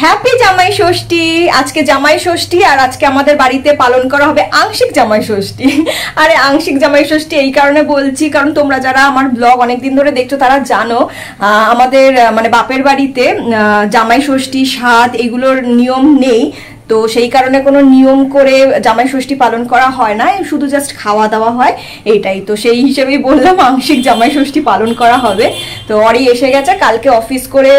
Happy জামাই ষষ্ঠী। আজকে জামাই ষষ্ঠী আর আজকে আমাদের বাড়িতে পালন করা হবে আংশিক জামাই ষষ্ঠী। আরে আংশিক জামাই ষষ্ঠী এই কারণে বলছি কারণ তোমরা যারা আমার ব্লগ অনেকদিন ধরে দেখছো তারা জানো আমাদের মানে বাপের বাড়িতে জামাই ষষ্ঠী সাধ এগুলোর নিয়ম নেই। তো সেই কারণে কোনো নিয়ম করে জামাই ষষ্ঠী পালন করা হয় না, শুধু জাস্ট খাওয়া দাওয়া হয় এইটাই। তো সেই হিসেবেই বললাম আংশিক জামাই ষষ্ঠী পালন করা হবে। তো অরি এসে গেছে, কালকে অফিস করে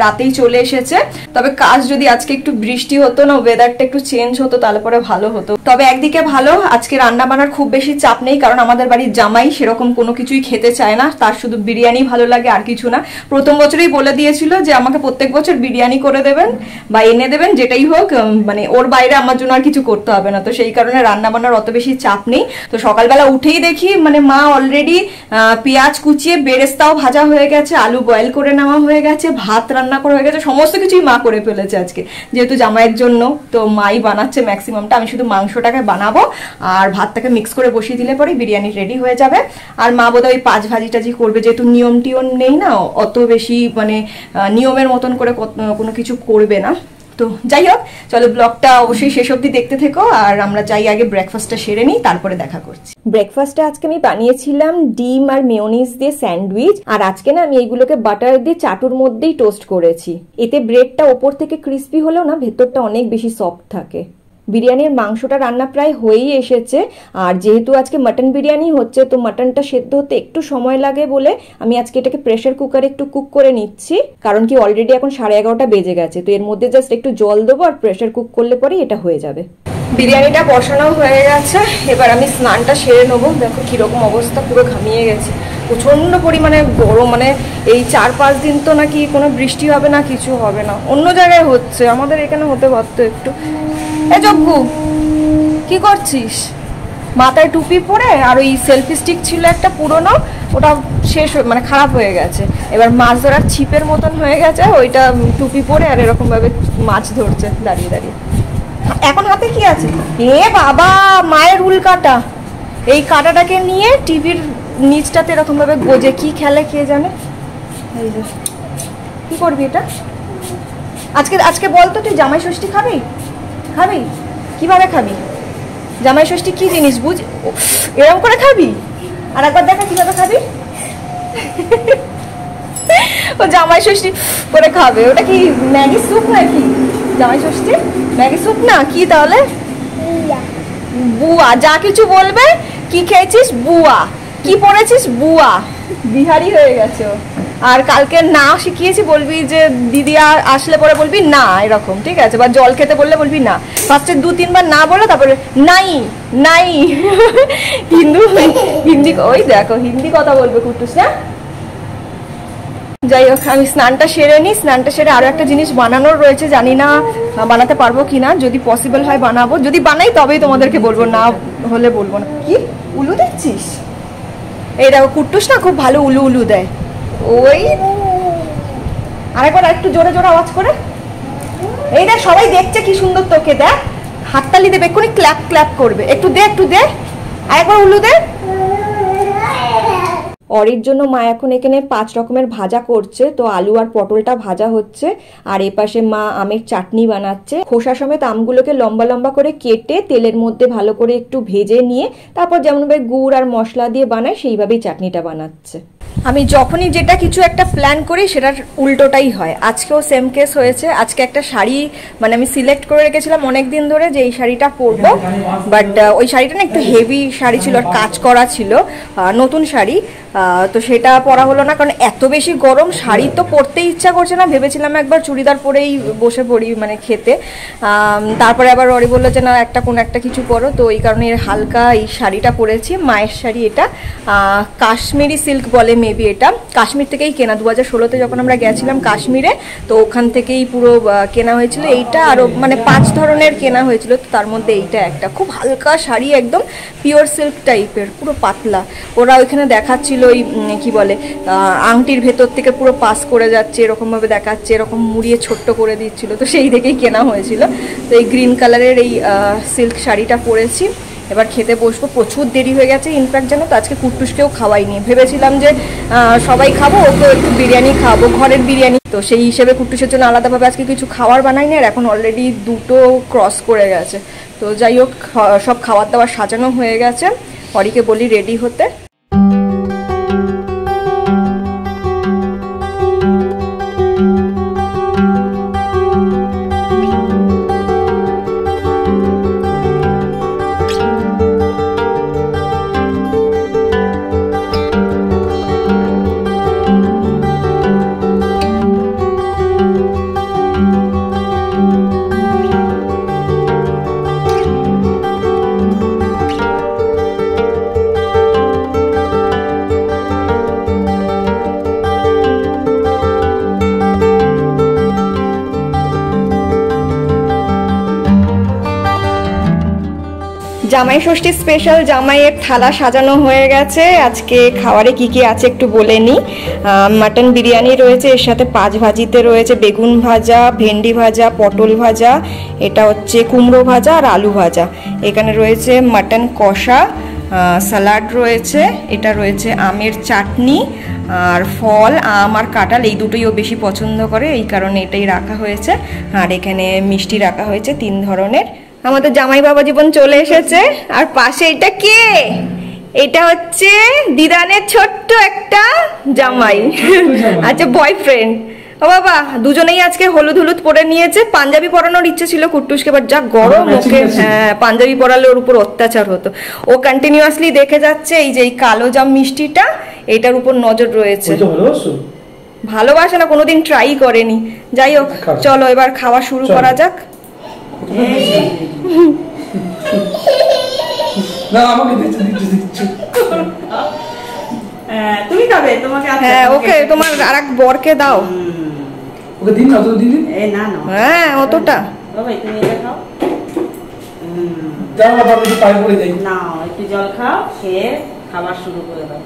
রাতেই চলে এসেছে। তবে কাজ যদি আজকে একটু বৃষ্টি হতো না, ওয়েদারটা একটু চেঞ্জ হতো তাহলে পরে ভালো হতো। তবে একদিকে ভালো, আজকে রান্না বান্নার খুব বেশি চাপ নেই কারণ আমাদের বাড়ির জামাই সেরকম কোনো কিছুই খেতে চায় না, তার শুধু বিরিয়ানি ভালো লাগে আর কিছু না। প্রথম বছরেই বলে দিয়েছিল যে আমাকে প্রত্যেক বছর বিরিয়ানি করে দেবেন বা এনে দেবেন, যেটাই হোক, মানে ওর বাইরে আমার জন্য আর কিছু করতে হবে না। তো সেই কারণে রান্না বান্নার অত বেশি চাপ নেই। তো সকালবেলা উঠেই দেখি মানে মা অলরেডি পেঁয়াজ কুচিয়ে বেরেস্তাও ভাজা হয়ে গেছে, আলু বয়েল করে নেওয়া হয়ে গেছে, ভাত রান্না করা হয়ে গেছে, সমস্ত কিছুই মা করে ফেলেছে আজকে, যেহেতু জামাইয়ের জন্য। তো মাই বানাচ্ছে ম্যাক্সিমামটা, আমি শুধু মাংসটাকে বানাবো আর ভাতটাকে মিক্স করে বসিয়ে দিলে পরে বিরিয়ানি রেডি হয়ে যাবে। আর মা বোধহয় ওই পাঁচ ভাজি টাজি করবে, যেহেতু নিয়ম টিয়ম নেই না অত বেশি, মানে নিয়মের মতন করে কোনো কিছু করবে না। তো যাই হোক, চলো ব্লগটা অবশ্যই শেষ অবধি দেখতে থেকো। আর আমরা যাই আগে ব্রেকফাস্টটা সেরে নিই, তারপরে দেখা করছি। ব্রেকফাস্টে আজকে আমি বানিয়েছিলাম ডিম আর মেয়োনিজ দিয়ে স্যান্ডউইচ। আর আজকে না আমি এইগুলোকে বাটার দিয়ে চাটুর মধ্যেই টোস্ট করেছি। এতে ব্রেডটা ওপর থেকে ক্রিস্পি হলেও না ভেতরটা অনেক বেশি সফট থাকে। বিরিয়ানির মাংসটা রান্না প্রায় হয়েই এসেছে। আর যেহেতু আজকে মাটন বিরিয়ানি হচ্ছে, তো মাটনটা সেদ্ধ হতে একটু সময় লাগে বলে আমি আজকে এটাকে প্রেসার কুকারে একটু কুক করে নিচ্ছি। কারণ কি অলরেডি এখন 11:30 বেজে গেছে। তো এর মধ্যে জাস্ট একটু জল দেবো আর প্রেসার কুক করলে পরেই এটা হয়ে যাবে। বিরিয়ানিটা বসানো হয়ে গেছে, এবার আমি স্নানটা সেরে নেবো। দেখো কিরকম অবস্থা, পুরো ঘামিয়ে গেছে, প্রচন্ড পরিমাণে গরম। মানে এই 4-5 দিন তো নাকি কোনো বৃষ্টি হবে না, কিছু হবে না। অন্য জায়গায় হচ্ছে, আমাদের এখানে হতে পারতো একটু। এ জগ্গু কি করছিস? মাথায় টুপি পরে আর ওই সেলফি স্টিক ছিল একটা পুরনো, ওটা শেষ মানে খারাপ হয়ে গেছে। এবার মাছ ধরার ছিপের মতন হয়ে গেছে, ওইটা টুপি পরে আর এরকম ভাবে মাছ ধরছে দাঁড়িয়ে দাঁড়িয়ে। এখন হাতে কি আছে? এ বাবা, মায়ের উল কাটা। এই কাটাটাকে নিয়ে টিভির নিচটাতে এরকম ভাবে গোজে কি খেলে কে জানে। এই যে কি করবি এটা আজকে বলতো, তুই জামাই ষষ্ঠী খাবি? খাবি কিভাবে খাবি? জামাই ষষ্ঠী কি জিনিস বুঝ, এরকম করে খাবি? আর একবার দেখা কিভাবে খাবি। ও জামাই ষষ্ঠী করে খাবে। ওটা কি ম্যাগি স্যুপ নাকি? জামাই ষষ্ঠী ম্যাগি স্যুপ না কি তাহলে? বুয়া, যা কিছু বলবে। কি খেয়েছিস? বুয়া। কি পড়েছিস? বুয়া। বিহারি হয়ে গেছে। আর কালকে না শিখিয়েছি, বলবি যে দিদি আসলে পরে বলবি না, এরকম ঠিক আছে? বা জল খেতে বললে বলবি না, ফার্স্টে 2-3 বার না বলে তারপরে নাই নাই। হিন্দি ওই দেখো হিন্দি কথা বলবে কুটুস না। যাই হোক, আমি স্নানটা সেরে নিই। স্নানটা সেরে আরো একটা জিনিস বানানোর রয়েছে, জানি না বানাতে পারবো কিনা। যদি পসিবল হয় বানাবো, যদি বানাই তবেই তোমাদেরকে বলবো, না হলে বলবো না। কি উলু দেখছিস? এই দেখো কুটুস না খুব ভালো উলু উলু দেয়। ওই আরেকবার একটু জোরে জোরে আওয়াজ করে। এই দেখ সবাই দেখছে কি সুন্দর তোকে, দেখ হাততালি দেবে, এক্ষুনি ক্ল্যাপ ক্ল্যাপ করবে। একটু দে একটু দে, আরেকবার উলু দে। অরির জন্য মা এখন এখানে 5 রকমের ভাজা করছে। তো আলু আর পটলটা ভাজা হচ্ছে, আর এপাশে মা আমের চাটনি বানাচ্ছে। খোসা সমেত আমগুলোকে লম্বা লম্বা করে কেটে তেলের মধ্যে ভালো করে একটু ভেজে নিয়ে তারপর যেমনভাবে গুড় আর মশলা দিয়ে বানায় সেইভাবেই চাটনিটা বানাচ্ছে। আমি যখনই যেটা কিছু একটা প্ল্যান করি সেটার উল্টোটাই হয়। আজকেও সেম কেস হয়েছে। আজকে একটা শাড়ি মানে আমি সিলেক্ট করে রেখেছিলাম অনেক দিন ধরে যে এই শাড়িটা পরবো, বাট ওই শাড়িটা না একটু হেভি শাড়ি ছিল আর কাজ করা ছিল, নতুন শাড়ি। তো সেটা পরা হলো না কারণ এত বেশি গরম, শাড়ি তো পরতেই ইচ্ছা করছে না। ভেবেছিলাম একবার চুড়িদার পরেই বসে পড়ি মানে খেতে। তারপরে আবার ওরি বললো যে না কোনো একটা কিছু পরো। তো এই কারণে হালকা এই শাড়িটা পরেছি, মায়ের শাড়ি। এটা কাশ্মীরি সিল্ক বলে মেবি, এটা কাশ্মীর থেকেই কেনা। 2016-তে যখন আমরা গেছিলাম কাশ্মীরে, তো ওখান থেকেই পুরো কেনা হয়েছিল এইটা। আরও মানে 5 ধরনের কেনা হয়েছিল, তো তার মধ্যে এইটা একটা। খুব হালকা শাড়ি, একদম পিওর সিল্ক টাইপের, পুরো পাতলা। ওরা ওইখানে দেখাচ্ছিল ওই কি বলে আংটির ভেতর থেকে পুরো পাস করে যাচ্ছে এরকমভাবে দেখাচ্ছে, এরকম মুড়িয়ে ছোট্ট করে দিচ্ছিল। তো সেই দেখেই কেনা হয়েছিল। তো এই গ্রিন কালারের এই সিল্ক শাড়িটা পরেছি। এবার খেতে বসবো। প্রচুর দেরি হয়ে গেছে ইনফ্যাক্ট, জানো তো আজকে কুট্টুসকেও খাওয়াইনি। ভেবেছিলাম যে সবাই খাবো, ওকেও একটু বিরিয়ানি খাওয়াবো, ঘরের বিরিয়ানি। তো সেই হিসেবে কুট্টুসের জন্য আলাদাভাবে আজকে কিছু খাওয়ার বানাইনি, আর এখন অলরেডি 2টো ক্রস করে গেছে। তো যাই হোক, সব খাবার দাবার সাজানো হয়ে গেছে। অরিকে বলি রেডি হতে। জামাই ষষ্ঠী স্পেশাল জামাইয়ের থালা সাজানো হয়ে গেছে। আজকে খাবারে কি কি আছে একটু বলে নিই। মাটন বিরিয়ানি রয়েছে, এর সাথে 5 ভাজিতে রয়েছে বেগুন ভাজা, ভেন্ডি ভাজা, পটল ভাজা, এটা হচ্ছে কুমড়ো ভাজা আর আলু ভাজা। এখানে রয়েছে মাটন কষা, স্যালাড রয়েছে, এটা রয়েছে আমের চাটনি, আর ফল আম আর কাঁঠাল, এই দুটোই ও বেশি পছন্দ করে, এই কারণে এটাই রাখা হয়েছে। আর এখানে মিষ্টি রাখা হয়েছে 3 ধরনের। আমাদের জামাই বাবা জীবন চলে এসেছে। আর পাশে এটা কে? এটা হচ্ছে দিদানের ছোট্ট একটা জামাই, আচ্ছা বয়ফ্রেন্ড। ও বাবা, দুজনেই আজকে হলুদ হলুদ পরে নিয়েছে। পাঞ্জাবি পরানোর ইচ্ছে ছিল কুট্টুসকে, বাট যা গরম ওকে, হ্যাঁ পাঞ্জাবি পরালে ওর উপর অত্যাচার হতো। ও কন্টিনিউয়াসলি দেখে যাচ্ছে এই যে এই কালো জাম মিষ্টিটা, এটার উপর নজর রয়েছে। ভালোবাসে না, কোনোদিন ট্রাই করেনি। যাই হোক, চলো এবার খাওয়া শুরু করা যাক। তুমি খাবে? তোমাকে? হ্যাঁ ওকে, তোমার আরেক বরকে দাও। ওকে দিন না, তো দিন। না না, হ্যাঁ অতটা বাবা তুমি এটা খাও। দাও বাবা, একটু পানি পড়ে দেই। না, একটু জল খাও, খেয়ে খাবার শুরু করে দাও।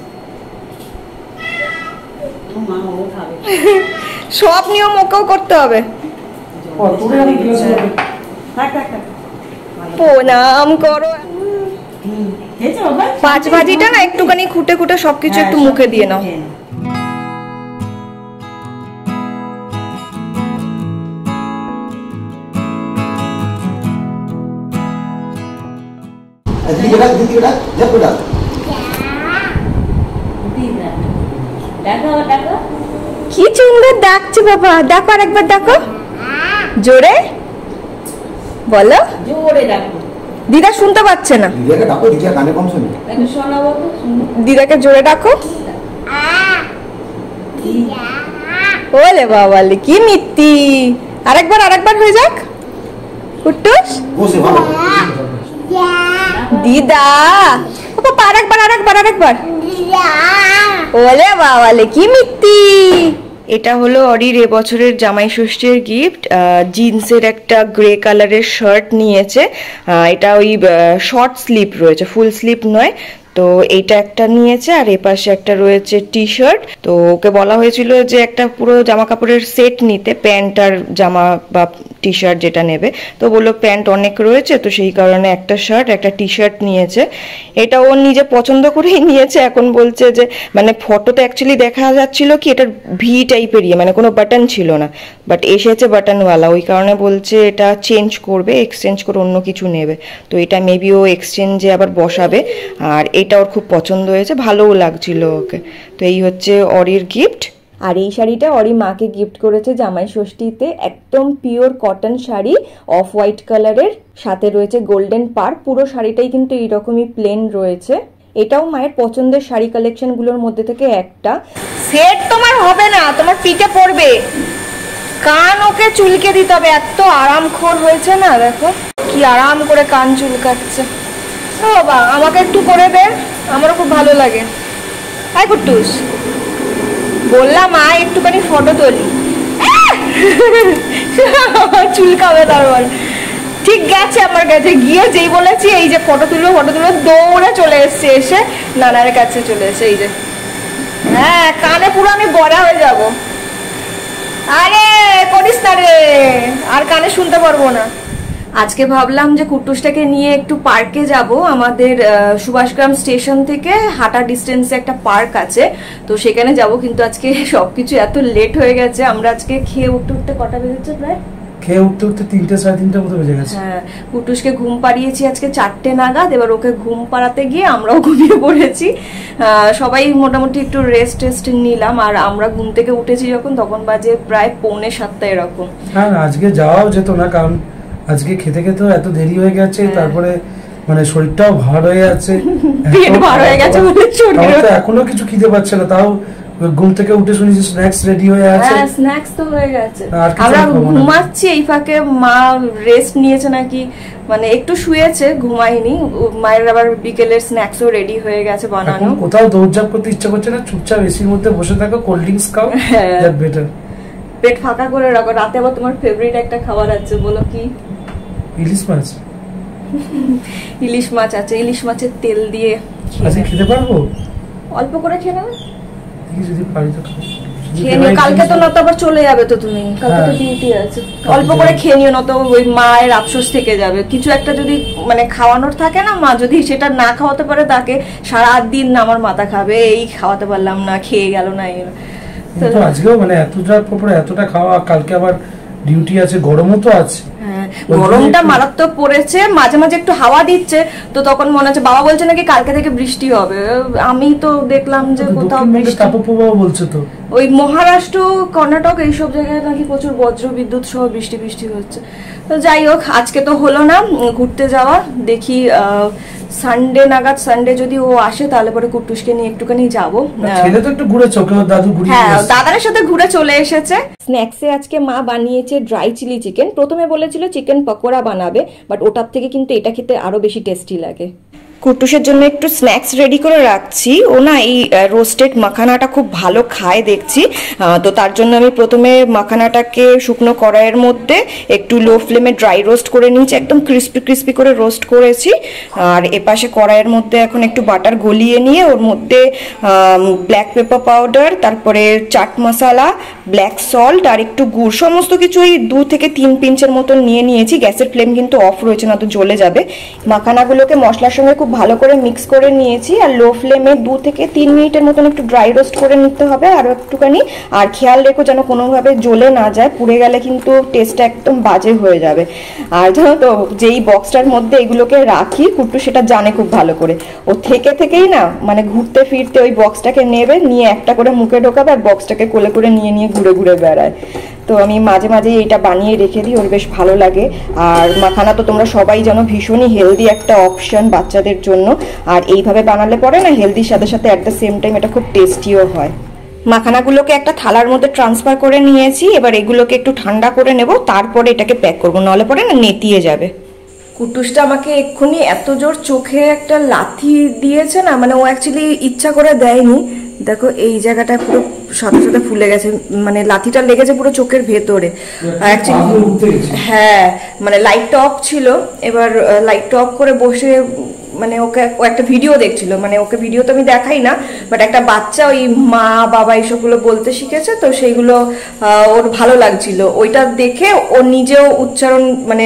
মা ও খাবে। সব নিয়ম ওকেও করতে হবে। ও তোরে আমি গ্লাস হবে। থাক থাক থাক, প্রণাম করো। খেয়েছো বাবা? 5 ভাজিটা না একটুখানি খুঁটে খুঁটে সবকিছু একটু মুখে দিয়ে নাও। কি সুন্দর ডাকছে বাবা, দেখো আরেকবার দেখো জোরে বলো। জোরে ডাকো। দিদা শুনতে পাচ্ছে না। দিদাকে ডাকো, দিদা কানে কম শোনে। একটু শোনাবো তো, দিদাকে জোরে ডাকো। ওলে বাবালে কি মিত্তি। আরেকবার আরেকবার হয়ে যাক কুট্টুস। বসে ভালো। দিদা বাবা, আরেকবার আরেকবার আরেকবার। ওলে বাবালে কি মিত্তি। এটা হলো অরির এবছরের জামাই ষষ্ঠীর গিফট। জিন্সের একটা গ্রে কালারের শার্ট নিয়েছে, এটা ওই শর্ট স্লিপ রয়েছে, ফুল স্লিপ নয়। তো এইটা একটা নিয়েছে, আর এপাশে একটা রয়েছে টি শার্ট। তো ওকে বলা হয়েছিল যে একটা পুরো জামা কাপড়ের সেট নিতে, প্যান্ট আর জামা বা টি শার্ট যেটা নেবে। তো বললো প্যান্ট অনেক রয়েছে, তো সেই কারণে একটা শার্ট একটা টি শার্ট নিয়েছে। এটা ও নিজে পছন্দ করেই নিয়েছে। এখন বলছে যে মানে ফটোতে অ্যাকচুয়ালি দেখা যাচ্ছিল কি এটার ভি টাইপের, মানে কোনো বাটন ছিল না, বাট এসেছে বাটনওয়ালা, ওই কারণে বলছে এটা চেঞ্জ করবে, এক্সচেঞ্জ করে অন্য কিছু নেবে। তো এটা মেবি ও এক্সচেঞ্জে আবার বসাবে। আর এটা ওর খুব পছন্দ হয়েছে, ভালোও লাগছিল ওকে। তো এই হচ্ছে অরির গিফট। আর এই শাড়িটা অরি মাকে গিফট করেছে জামাই ষষ্ঠীতে। একদম pure cotton sari, off white কালারের, সাথে রয়েছে গোল্ডেন পার। পুরো শাড়িটাই কিন্তু এইরকমই প্লেন রয়েছে। এটাও মায়ের পছন্দের শাড়ি কালেকশনগুলোর মধ্যে থেকে একটা। সেট তোমার হবে না, তোমার পিঠে পড়বে। কান ওকে চুলকে দিতে হবে, এত আরামখোর হয়েছে না, দেখো কি আরাম করে কান চুলকাচ্ছে। ও বাবা, আমাকে একটু করে দে, আমারও খুব ভালো লাগে। আই কুট্টুস, বললাম আয় একটুখানি ফটো তুলি। চুলকাবে তারপর। ঠিক গেছে আমার কাছে, গিয়ে যেই বলেছি এই যে ফটো তুলবো দৌড়ে চলে এসছে, এসে নানার কাছে চলে এসে এই যে, হ্যাঁ কানে পুরো আমি বড়া হয়ে যাব। আরে করিস না রে, আর কানে শুনতে পারবো না। আজকে ভাবলাম যে কুট্টুসটাকে নিয়ে একটু পার্কে যাব। আমাদের সুভাষগ্রাম স্টেশন থেকে হাঁটা ডিস্টেন্সে একটা পার্ক আছে, তো সেখানে যাব। কিন্তু আজকে সবকিছু এত লেট হয়ে গেছে, আমরা আজকে খেয়ে উঠতে উঠতে কটা বেজেছে প্রায়? খেয়ে উঠতে উঠতে 3টে 3:30 মতো বেজে গেছে। হ্যাঁ, কুট্টুসকে ঘুম পাড়িয়েছি আজকে 4টে নাগাদ। এবার ওকে ঘুম পাড়াতে গিয়ে আমরাও ঘুমিয়ে পড়েছি। সবাই মোটামুটি একটু রেস্ট নিলাম। আর আমরা ঘুম থেকে উঠেছি যখন, তখন বাজে প্রায় 6:45 এরকম। হ্যাঁ, আজকে যাওয়াও যেত না, কারণ আজকে খেতে খেতে এত দেরি হয়ে গেছে। তারপরে মানে শরীরটাও ভার হয়ে যাচ্ছে, পেট ভার হয়ে গেছে বলে শরীর এখনো কিছু খিদে পাচ্ছে না। তাও ঘুম থেকে উঠে শুনি যে স্ন্যাক্স রেডি হয়ে আছে। হ্যাঁ, স্ন্যাক্স তো হয়ে গেছে। আমরা ঘুমাচ্ছি, এই ফাঁকে মা রেস্ট নিয়েছে নাকি, মানে একটু শুয়েছে, ঘুমায়নি। মায়ের আবার বিকেলের স্ন্যাক্সও রেডি হয়ে গেছে বানানো। কোথাও দৌড়ঝাঁপ করতে ইচ্ছা করছে না, চুপচাপ এসির মধ্যে বসে থাকো, কোল্ড ড্রিঙ্কস খাও, দ্যাট বেটার। পেট ফাঁকা করে রাখো। রাতে আবার তোমার ফেভারিট একটা খাবার আছে, বলো কি? ইলিশ মাছ। ইলিশ মাছ আছে, ইলিশ মাছের তেল দিয়ে আজকে খেতে পারবো? অল্প করে খেয়ে নেবে, যদি পারি তো খেয়ে নিও। কালকে তো না তো আবার চলে যাবে তো তুমি, কালকে তো ডিউটি আছে। অল্প করে খেয়ে নিও, না তো ওই মায়ের আফসোস থেকে যাবে। কিছু একটা যদি মানে খাওয়ানোর থাকে না, মা যদি সেটা না খাওয়াতে পারে তাকে সারাদিন আমার মাথা খাবে, এই খাওয়াতে পারলাম না, খেয়ে গেল না। তো আজকেও মানে এতটা খাওয়া, কালকে আবার ডিউটি আছে, গরমও তো আছে। গরমটা মারাত্মক পড়েছে, মাঝে মাঝে একটু হাওয়া দিচ্ছে, তো তখন মনে হচ্ছে বাবা বলছে নাকি কালকে থেকে বৃষ্টি হবে। আমি তো দেখলাম যে কোথাও তাপপ্রবাহ বলছে তো, ওই মহারাষ্ট্র, কর্ণাটক এইসব জায়গায় নাকি প্রচুর বজ্র বিদ্যুৎ সহ বৃষ্টি হচ্ছে। তো যাই হোক, আজকে তো হলো না ঘুরতে যাওয়া। দেখি সানডে নাগাদ, সানডে যদি ও আসে তাহলে পরে কুট্টুসকে নিয়ে একটুখানি যাবো। ছেলে তো একটু ঘুরেছে, ওকে দাদু ঘুরিয়ে, হ্যাঁ, দাদার সাথে ঘুরে চলে এসেছে। স্ন্যাক্সে আজকে মা বানিয়েছে ড্রাই চিলি চিকেন। প্রথমে বলেছিল চিকেন পকোড়া বানাবে, বাট ওটার থেকে কিন্তু এটা খেতে আরো বেশি টেস্টি লাগে। কুট্টুসের জন্য একটু স্ন্যাক্স রেডি করে রাখছি। ও না এই রোস্টেড মাখানাটা খুব ভালো খায় দেখছি, তো তার জন্য আমি প্রথমে মাখানাটাকে শুকনো কড়াইয়ের মধ্যে একটু লো ফ্লেমে ড্রাই রোস্ট করে নিয়েছি, একদম ক্রিস্পি করে রোস্ট করেছি। আর এপাশে কড়াইয়ের মধ্যে এখন একটু বাটার গলিয়ে নিয়ে ওর মধ্যে ব্ল্যাক পেপার পাউডার, তারপরে চাট মশলা, ব্ল্যাক সল্ট আর একটু গুড়, সমস্ত কিছু ওই 2 থেকে 3 পিঞ্চের মতন নিয়ে নিয়েছি। গ্যাসের ফ্লেম কিন্তু অফ রয়েছে, না তো জ্বলে যাবে। মাখানাগুলোকে মশলার সঙ্গে খুব ভালো করে মিক্স করে নিয়েছি। আর লো ফ্লেমে 2 থেকে 3 মিনিটের মতন একটু ড্রাই রোস্ট করে নিতে হবে আরো একটুখানি। আর খেয়াল রেখো যেন কোনোভাবে জ্বলে না যায়, পুড়ে গেলে কিন্তু টেস্টটা একদম বাজে হয়ে যাবে। আর জানো তো, যেই বক্সটার মধ্যে এগুলোকে রাখি, কুট্টু সেটা জানে খুব ভালো করে। ও থেকেই না মানে ঘুরতে ফিরতে ওই বক্সটাকে নেবে, নিয়ে একটা করে মুখে ঢোকাবে আর বক্সটাকে কোলে করে নিয়ে ঘুরে বেড়ায়। তো আমি মাঝে মাঝে এটা বানিয়ে রেখে দিই, ওর বেশ ভালো লাগে। আর মাখানা তো তোমরা সবাই জানো ভীষণই হেলদি একটা অপশন বাচ্চাদের জন্য। আর এইভাবে বানালে পরে না হেলদির সাথে সাথে অ্যাট দ্য সেম টাইম এটা খুব টেস্টিও হয়। মাখানাগুলোকে একটা থালার মধ্যে ট্রান্সফার করে নিয়েছি। এবার এগুলোকে একটু ঠান্ডা করে নেব, তারপরে এটাকে প্যাক করবো, নাহলে পরে না নেতিয়ে যাবে। কুট্টুসটা আমাকে এক্ষুনি এত জোর চোখে একটা লাথি দিয়েছে না, মানে ও অ্যাকচুয়ালি ইচ্ছা করে দেয়নি। দেখো এই জায়গাটা পুরো সাথে ফুলে গেছে, মানে লাথিটা লেগেছে পুরো চোখের ভেতরে। হ্যাঁ, মানে লাইটটা অফ ছিল। এবার লাইটটা অফ করে বসে মানে ও একটা ভিডিও দেখছিল, মানে ওকে ভিডিও তো আমি দেখাই না, বাট একটা বাচ্চা ওই মা বাবা এইসবগুলো বলতে শিখেছে, তো সেইগুলো ওর ভালো লাগছিল। ওইটা দেখে ও নিজেও উচ্চারণ মানে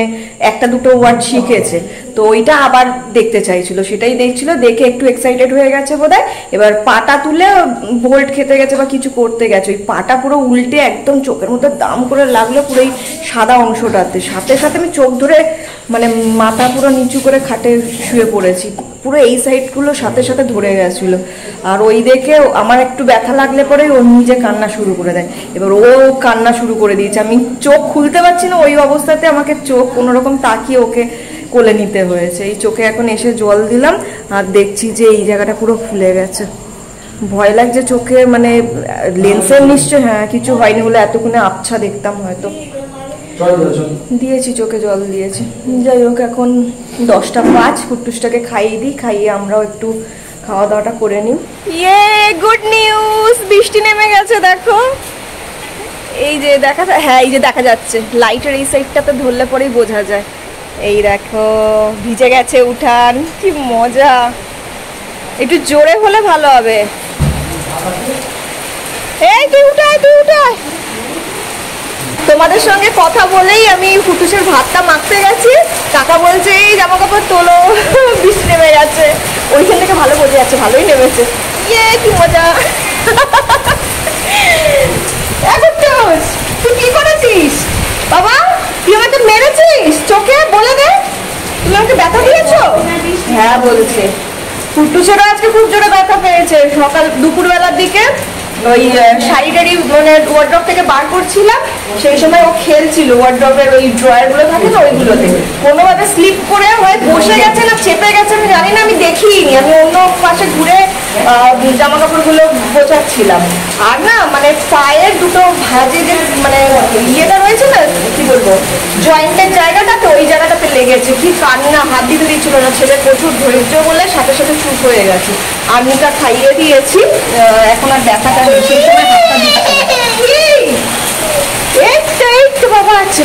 1-2 ওয়ার্ড শিখেছে, তো ওইটা আবার দেখতে চাইছিল, সেটাই দেখছিল। দেখে একটু এক্সাইটেড হয়ে গেছে বোধহয়। এবার পাটা তুলে ভোল্ট খেতে গেছে বা কিছু করতে গেছে, ওই পাটা পুরো উল্টে একদম চোখের মধ্যে দাম করে লাগলো, পুরো এই সাদা অংশটাতে। সাথে সাথে আমি চোখ ধরে মানে মাথা পুরো নিচু করে খাটে শুয়ে পড়েছি, পুরো এই সাইডগুলো সাথে সাথে ধরে গেছিলো। আর ওই দেখে আমার একটু ব্যথা লাগলে পরে ও নিজে কান্না শুরু করে দেয়। এবার ও কান্না শুরু করে দিয়েছে, আমি চোখ খুলতে পারছি না, ওই অবস্থাতে আমাকে চোখ কোনোরকম তাকিয়ে ওকে কোলে নিতে হয়েছে। এই চোখে এখন এসে জল দিলাম আর দেখছি যে এই জায়গাটা পুরো ফুলে গেছে। ভয় লাগছে চোখে, মানে লেন্সের নিশ্চয় হ্যাঁ কিছু হয়নি বলে এতক্ষণে আবছা দেখতাম হয়তো। দিয়েছি, চোখে জল দিয়েছি। যাই হোক, এখন 10:05, কুট্টুসটাকে খাইয়ে দিই, খাইয়ে আমরাও একটু খাওয়া দাওয়াটা করে নিই। গুড নিউজ, বৃষ্টি নেমে গেছে দেখো। এই যে এই যে দেখা যাচ্ছে লাইটের এই সাইডটাতে ধরলে পরেই বোঝা যায়। এই দেখো ভিজে গেছে উঠান, কি মজা। একটু জোরে হলে ভালো হবে। এই তুই উঠায়। তো তোমাদের সঙ্গে কথা বলেই আমি ফুটুসের ভাতটা মাখতে গেছি। কাকা বলছে এই জামা কাপড় তোলো, বৃষ্টি নেমে গেছে। ওইখান থেকে ভালো বোঝা যাচ্ছে, ভালোই নেমেছে। ইয়ে কি মজা। তুই কি করেছিস বাবা? তুই আমাকে মেরেছিস চোখে? বলে দে, তুমি আমাকে ব্যথা দিয়েছো? হ্যাঁ বলছে। ফুটুসেরও আজকে খুব জোরে ব্যথা পেয়েছে। সকাল দুপুরবেলার দিকে ওই শাড়িটারি মানে ওয়ার্ড্রপ থেকে বার করছিলাম, সেই সময় ও খেলছিল ওয়ার্ড্রপের ওই ড্রয়ার গুলো থাকে না ওইগুলোতে, কোনোভাবে স্লিপ করে হয়ে বসে গেছে না চেপে গেছে আমি জানি না, আমি দেখিনি। আমি অন্য পাশে ঘুরে জামা কাপড় গুলো গোছাচ্ছিলাম। আর না মানে পায়ের দুটো ভাঁজে যে মানে ইয়েটা রয়েছে না, কি বলবো, জয়েন্টের জায়গাটাতে, ওই জায়গাটাতে লেগেছে। কি কান্না, হাত দিতে দিচ্ছিল না। ছেলে প্রচুর ধৈর্য বলে সাথে সাথে চুপ হয়ে গেছে। আমি তা খাইয়ে দিয়েছি, এখন আর ব্যথাটা সেই সময় হাতটা দিতে একটু বাবা আছে।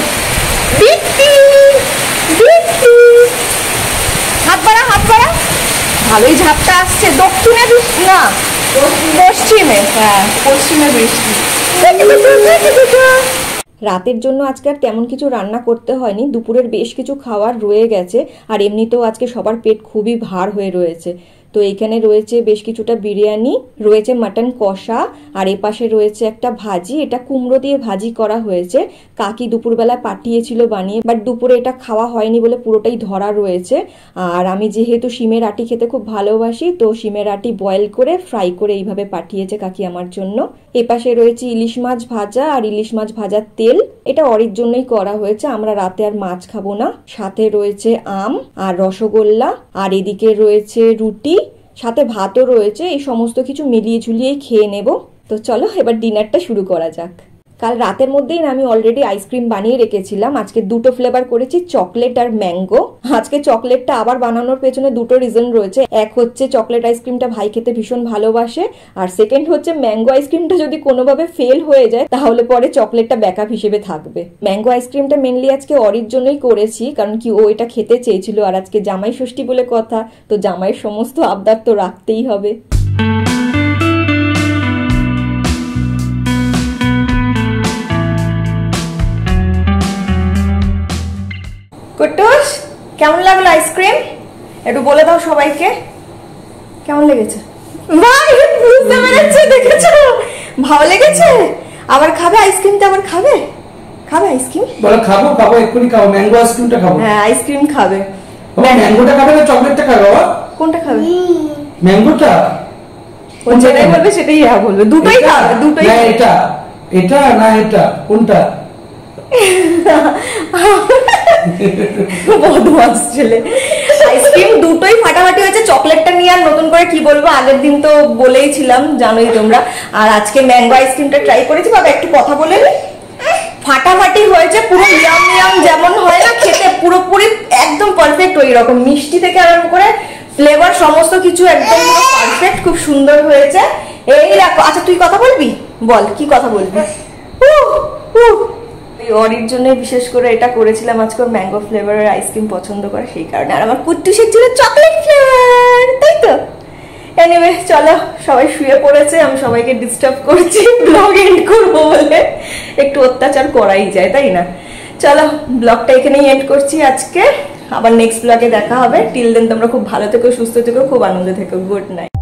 হাত বাড়া, হাত বাড়া। ভালোই ঝাপটা আসছে। দক্ষিণে না পশ্চিমে, হ্যাঁ পশ্চিমে বৃষ্টি। রাতের জন্য আজকে আর তেমন কিছু রান্না করতে হয়নি। দুপুরের বেশ কিছু খাবার রয়ে গেছে, আর এমনিতেও আজকে সবার পেট খুবই ভার হয়ে রয়েছে। তো এখানে রয়েছে বেশ কিছুটা বিরিয়ানি, রয়েছে মাটন কষা, আর এপাশে রয়েছে একটা ভাজি। এটা কুমড়ো দিয়ে ভাজি করা হয়েছে, কাকি দুপুরবেলা পাঠিয়েছিল বানিয়ে, বাট দুপুরে এটা খাওয়া হয়নি বলে পুরোটাই ধরা রয়েছে। আর আমি যেহেতু শিমের আটি খেতে খুব ভালোবাসি, তো শিমের আটি বয়েল করে ফ্রাই করে এইভাবে পাঠিয়েছে কাকি আমার জন্য। এপাশে রয়েছে ইলিশ মাছ ভাজা আর ইলিশ মাছ ভাজার তেল, এটা অরির জন্যই করা হয়েছে, আমরা রাতে আর মাছ খাবো না। সাথে রয়েছে আম আর রসগোল্লা, আর এদিকে রয়েছে রুটি, সাথে ভাতও রয়েছে। এই সমস্ত কিছু মিলিয়ে ঝুলিয়েই খেয়ে নেব। তো চলো এবার ডিনারটা শুরু করা যাক। কাল রাতের মধ্যেই না আমি অলরেডি আইসক্রিম বানিয়ে রেখেছিলাম। আজকে দুটো ফ্লেভার করেছি, চকলেট আর ম্যাঙ্গো। আজকে চকলেটটা আবার বানানোর পেছনে দুটো রিজন রয়েছে। এক হচ্ছে চকলেট আইসক্রিমটা ভাই খেতে ভীষণ ভালোবাসে, আর সেকেন্ড হচ্ছে ম্যাঙ্গো আইসক্রিমটা যদি কোনোভাবে ফেল হয়ে যায় তাহলে পরে চকলেটটা ব্যাকআপ হিসেবে থাকবে। ম্যাঙ্গো আইসক্রিমটা মেনলি আজকে অরির জন্যই করেছি, কারণ কি ও এটা খেতে চেয়েছিল, আর আজকে জামাই ষষ্ঠী বলে কথা, তো জামাইয়ের সমস্ত আবদার তো রাখতেই হবে। কুট্টুস, কেমন লাগলো আইসক্রিম? একটু বলে দাও সবাইকে কেমন লেগেছে। ভাই বুঝতে পেরেছে, দেখেছো? ভালো লেগেছে? আবার খাবে আইসক্রিমটা? আবার খাবে? খাবে আইসক্রিম? বলো খাবো, খাবো, এক্ষুনি খাবো। ম্যাঙ্গো আইসক্রিমটা খাবো। হ্যাঁ আইসক্রিম খাবে। ম্যাঙ্গোটা খাবে না চকলেটটা খাবে বাবা? কোনটা খাবে? ম্যাঙ্গোটা। ও যেটাই বলবে সেটাই হ্যাঁ বলবে। দুটোই খাবে, দুটোই। না এটা, এটা না এটা, কোনটা? বদমাস ছেলে। আইসক্রিম দুটোই ফাটাফাটি হয়েছে। চকলেটটা নিয়ে আর নতুন করে কি বলবো, আগের দিন তো বলেই ছিলাম, জানোই তোমরা। আর আজকে ম্যাঙ্গো আইসক্রিমটা ট্রাই করেছি। বাবা একটু কথা বলে নি। ফাটাফাটি হয়েছে, পুরো ইয়াম ইয়াম যেমন হয় না খেতে, পুরোপুরি একদম পারফেক্ট। ওই রকম মিষ্টি থেকে আরম্ভ করে ফ্লেভার সমস্ত কিছু একদম পারফেক্ট, খুব সুন্দর হয়েছে। এই রাখো। আচ্ছা তুই কথা বলবি? বল কি কথা বলবি। অরির জন্য বিশেষ করে এটা করেছিলাম আজকে, ম্যাঙ্গো ফ্লেভারের আইসক্রিম পছন্দ করে সেই কারণে। আর আমার কুট্টুসের ছিল চকলেট ফ্লেভার, তাই তো? এনিওয়ে চলো, সবাই শুয়ে পড়েছে, আমি সবাইকে ডিস্টার্ব করছি ব্লগ এন্ড করবো বলে। একটু অত্যাচার করাই যায়, তাই না? চলো ব্লগটা এখানেই এন্ড করছি আজকে। আবার নেক্সট ব্লগে দেখা হবে। টিল দেন তোমরা খুব ভালো থেকো, সুস্থ থেকো, খুব আনন্দে থেকো। Good night.